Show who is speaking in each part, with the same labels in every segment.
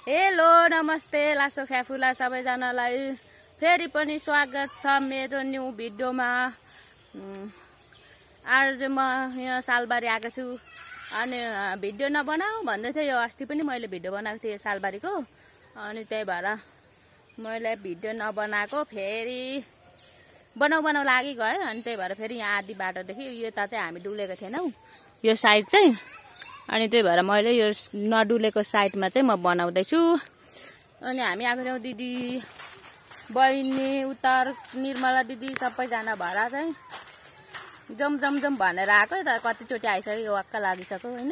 Speaker 1: Hello नमस्ते लासो फ्याफुला सबैजनालाई फेरि पनि स्वागत छ मेरो न्यू भिडियोमा। आज म यहाँ सालबारी आएको छु अनि भिडियो नबनाऊ भन्दै थियो। यो अस्ति पनि मैले भिडियो बनाएको थिएँ सालबारीको, अनि त्यही भएर मैले भिडियो नबनाएको फेरि बनाउ लागि गयो। अनि त्यही भएर फेरि यहाँ आधी बाटोदेखि यता चाहिँ हामी डुलेको थिएनौँ, यो साइड चाहिँ। अनि त्यही भएर मैले यो नडुलेको साइडमा चाहिँ म बनाउँदैछु। अनि हामी आएको थियौँ दिदी बहिनी उत्तर निर्मला दिदी सबैजना भएर चाहिँ जम भनेर आएको त कतिचोटि आइसक्यो, वाक्क लागिसक्यो होइन।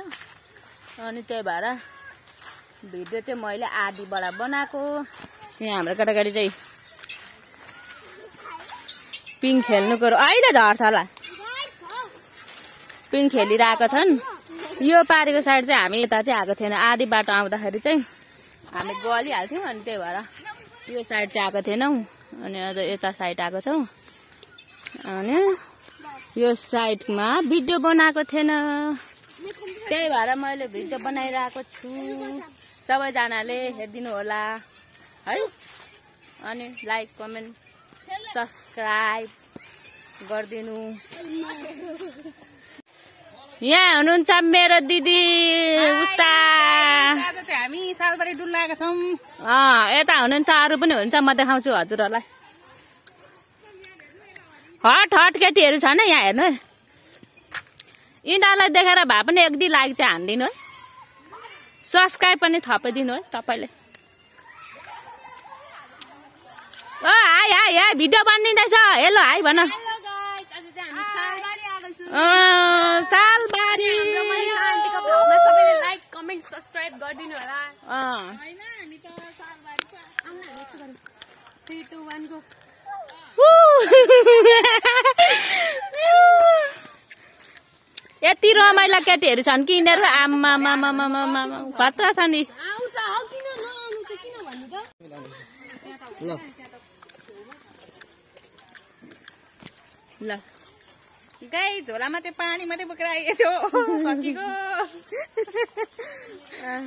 Speaker 1: अनि त्यही भएर भिडियो चाहिँ मैले आधीबाट बनाएको। यहाँ हाम्रो केटाकेटी चाहिँ पिङ खेल्नुको अहिले झर्छ होला, पिङ खेलिरहेको छन्। यो पारीको साइड चाहिँ हामी यता चाहिँ आएको थिएन, आधी बाटो आउँदाखेरि चाहिँ हामी गलिहाल्थ्यौँ। अनि त्यही भएर यो साइड चाहिँ आएको थिएनौँ, अनि अझ यता साइड आएको छौँ। अनि यो साइडमा भिडियो बनाएको थिएन, त्यही भएर मैले भिडियो बनाइरहेको छु। सबैजनाले हेरिदिनु होला है, अनि लाइक कमेन्ट सब्सक्राइब गरिदिनु। यहाँ हुनुहुन्छ मेरो दिदी उषा, हामी सालबारी डुल्लाएका छौँ। यता हुनुहुन्छ, अरू पनि हुन्छ, म देखाउँछु हजुरहरूलाई। हट केटीहरू छन् यहाँ हेर्नु, यिनीहरूलाई देखेर भए पनि एक दुई लाइक चाहिँ हानिदिनु है, सब्सक्राइब पनि थपिदिनु है तपाईँले। हाई भिडियो बनिँदैछ, हेलो हाई भन। सालबारी सबैले लाइक कमेन्ट सब्सक्राइब गरिदिनु होला हैन। हामी त सालबारीको आउनु 3 2 1 गो। यति रमाइला केटीहरू छन् कि यिनीहरू, आमा खतरा छ नि। ल गाई झोलामा चाहिँ पानी मात्रै बोकेर आएको थियो, सकिएको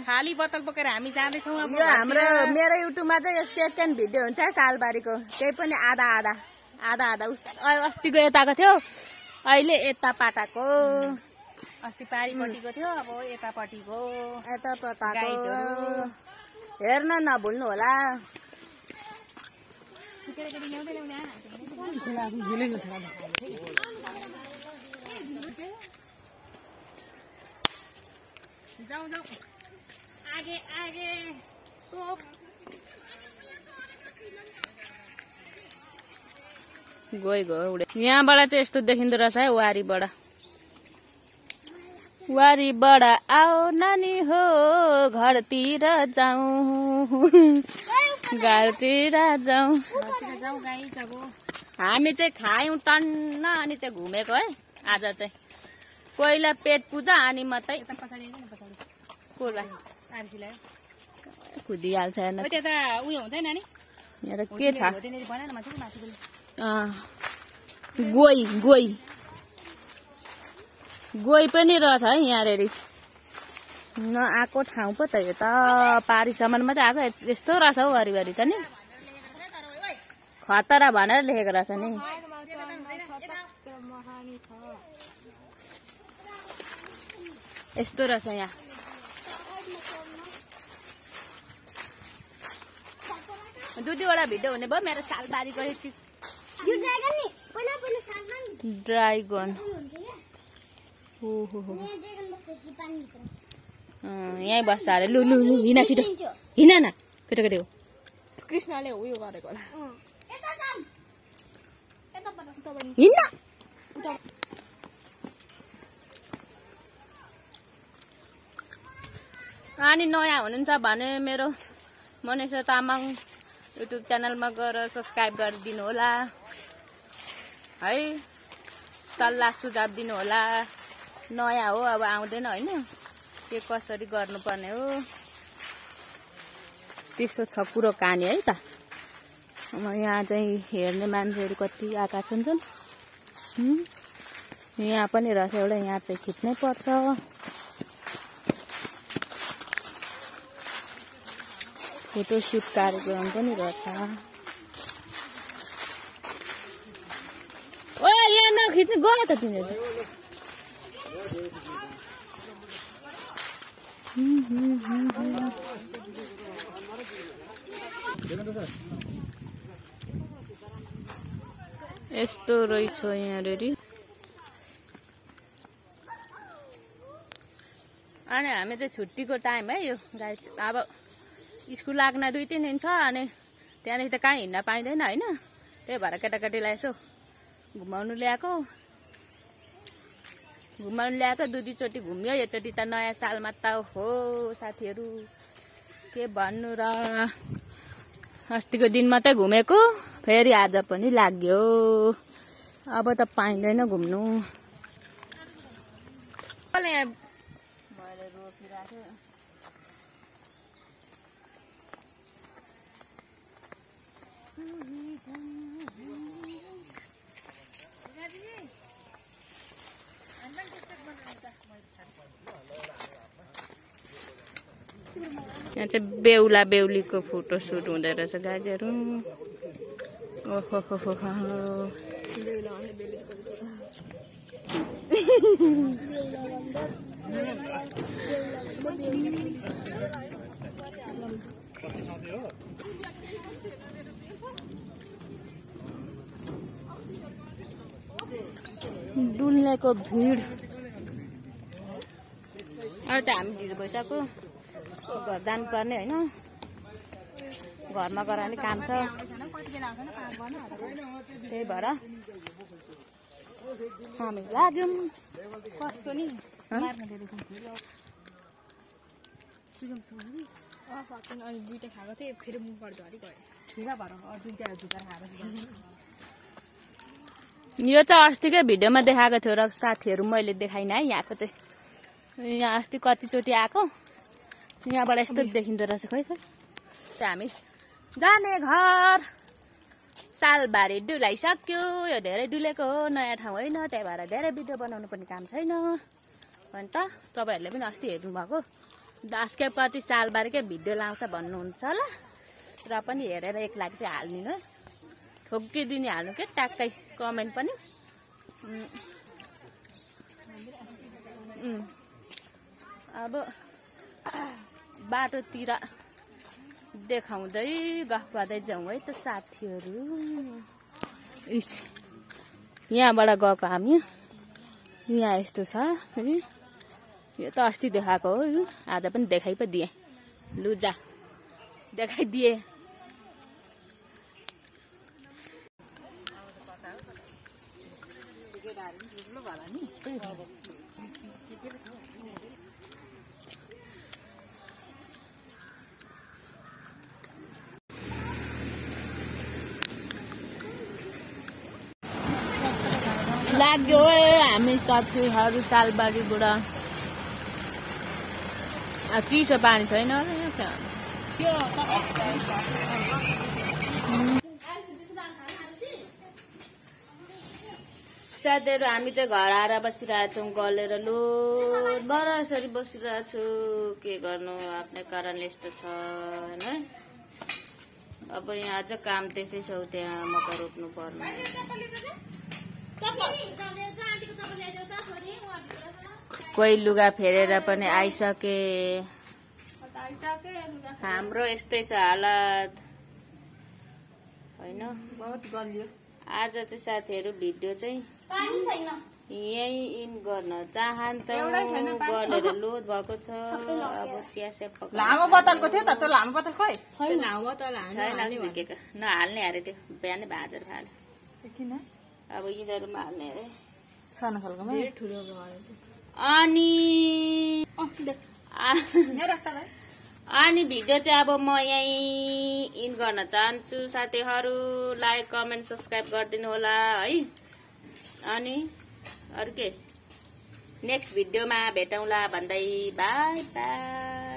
Speaker 1: खाली बोतल बोकेर हामी जाँदैछौँ। यो हाम्रो मेरो युट्युबमा चाहिँ यो सेकेन्ड भिडियो हुन्छ सालबारीको, त्यही पनि आधा अस्तिको यताको थियो, अहिले यता पाटाको। अस्ति पारीपट्टिको थियो, अब यतापट्टिको हेर्न नभुल्नु होला। जाऊ आगे तोप। गयो उडे। यहाँबाट चाहिँ यस्तो देखिँदो रहेछ है, वारीबाट आओ नानी हो घरतिर जाऊ, घरतिर जाऊ। हामी चाहिँ खायौँ टन्न, अनि चाहिँ घुमेको है आज चाहिँ। पहिला पेट पूजा अनि मात्रै कुदिहाल्छ हेर्न। यहाँ के छ, गोई पनि रहेछ है यहाँ रेडी नआएको ठाउँ पो त। यो त पारीसम्म मात्रै आएको, यस्तो रहेछ हौ वारी त नि, खतरा भनेर लेखेको रहेछ नि। यस्तो रहेछ यहाँ। दुईवटा भिडियो हुने भयो मेरो सालबारीको। ड्राइगन यहीँ बस्छ अरे। लु हिँड छिटो, हिँड न केटाकेटी हो। कृष्णले उयो गरेको होला, हिँड्न। अनि नयाँ हुनुहुन्छ भने मेरो मनिषा तामाङ युट्युब च्यानलमा गएर सब्सक्राइब गरिदिनु होला है, सल्लाह सुझाव दिनु होला। नयाँ हो, अब आउँदैन होइन, के कसरी गर्नुपर्ने हो त्यसो छ कुरो कहानी है त। यहाँ चाहिँ हेर्ने मान्छेहरू कति आएका छन्। यहाँ पनि रहेछ एउटा, यहाँ चाहिँ खिच्नै पर्छ। फोटोसुट कार्यक्रम पनि रहेछ। ओ यहाँ नखिच्नु गयो त तिनीहरू। यस्तो रहेछ यहाँनेरि। अनि हामी चाहिँ छुट्टीको टाइम है यो गाइस। अब स्कुल लाग्न 2-3 दिन छ अनि त्यहाँदेखि त कहीँ हिँड्न पाइँदैन होइन। त्यही भएर केटाकेटीलाई यसो घुमाउनु ल्याएको। 2 चोटि घुम्यो। योचोटि त नयाँ सालमा त हो साथीहरू के भन्नु र। अस्तिको दिन मात्रै घुमेको फेरि आज पनि लाग्यो। अब त पाइँदैन घुम्नु। मैले रोकिराखेँ। यहाँ चाहिँ बेहुला बेहुलीको फोटो सुट हुँदै रहेछ गाइजहरू। ओहो हो हो डुल्नेको भिड। अहिले त हामी ढिलो भइसक्यो। घर जानुपर्ने होइन। घरमा गएर नि काम छ। त्यही भएर हामी लाग्यौँ। कस्तो नि
Speaker 2: अनि 2टा खाएको थिएँ फेरि मुख पर्छ अलिक छिरा भएर 2टा झुका खाएको।
Speaker 1: यो चाहिँ अस्तिकै भिडियोमा देखाएको थियो र साथीहरू मैले देखाइनँ है। यहाँको चाहिँ यहाँ अस्ति कतिचोटि आएको। यहाँबाट यस्तो देखिँदो रहेछ। खै हामी जाने घर सालबारी डुलाइसक्यो। यो धेरै डुलेको हो, नयाँ ठाउँ होइन। त्यही भएर धेरै भिडियो बनाउनु पनि काम छैन। अनि त तपाईँहरूले पनि अस्ति हेर्नुभएको दासकेपछि सालबारीकै भिडियो लाउँछ भन्नुहुन्छ होला। र पनि हेरेर एक लाख चाहिँ हालिदिनु है। ठोकिदिने हाल्नु के ट्याक्कै कमेन्ट पनि। अब बाटोतिर देखाउँदै गफ गर्दै जाउँ है त साथीहरू। यहाँबाट गएको हामी। यहाँ यस्तो छ। यो त अस्ति देखाएको हो। आज पनि देखाइ पो दिएँ। लुजा देखाइदिए। लाग्यो हामी साथीहरू सालबारीबाट। चिसो पानी छैन साथीहरू। हामी चाहिँ घर आएर बसिरहेछौँ गलेर। लो बरासरी बसिरहेछु। के गर्नु आफ्नै कारणले यस्तो छ होइन। अब यहाँ अझ काम त्यसै छ। त्यहाँ मकै रोप्नु पर्ने। कोही लुगा फेरेर पनि आइसके। हाम्रो यस्तै छ हालत होइन। आज चाहिँ साथीहरू भिडियो चाहिँ यही इन गर्न चाहन्छौँ। गरेर लोड भएको छ। अब चिया सेप
Speaker 2: लामो बोतलको थियो त। त्यो लामो बोतल खोइ लामो बोतल
Speaker 1: छैन। नहाल्ने अरे त्यो बिहानै भाजेर खाले। अब यिनीहरूमा हाल्ने अरे
Speaker 2: सानो खालकोमा ठुलो।
Speaker 1: अनि भिडियो चाहिँ अब म यहीँ इन गर्न चाहन्छु साथीहरू। लाइक कमेन्ट सब्सक्राइब गरिदिनु होला है। अनि अरू के नेक्स्ट भिडियोमा भेटौँला भन्दै बाई बाई।